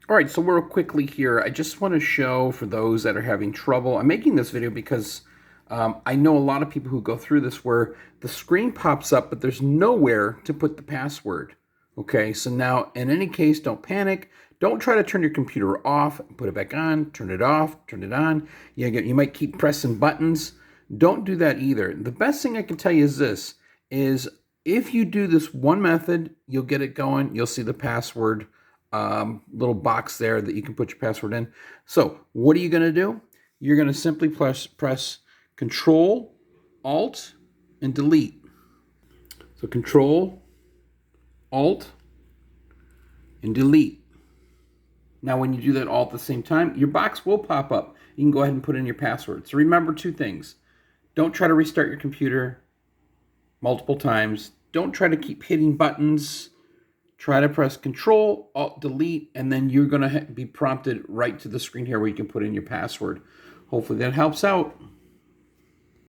All right, so real quickly here, I just want to show for those that are having trouble. I'm making this video because I know a lot of people who go through this where the screen pops up, but there's nowhere to put the password. Okay, so now in any case, don't panic. Don't try to turn your computer off, put it back on, turn it off, turn it on. You might keep pressing buttons. Don't do that either. The best thing I can tell you is this, is if you do this one method, you'll get it going. You'll see the password little box there that you can put your password in. So what are you going to do? You're going to simply press Control, Alt, and Delete. So Control, Alt, and Delete. Now when you do that all at the same time, your box will pop up. You can go ahead and put in your password. So remember two things. Don't try to restart your computer multiple times. Don't try to keep hitting buttons. Try to press Control, Alt, Delete, and then you're going to be prompted right to the screen here where you can put in your password. Hopefully that helps out.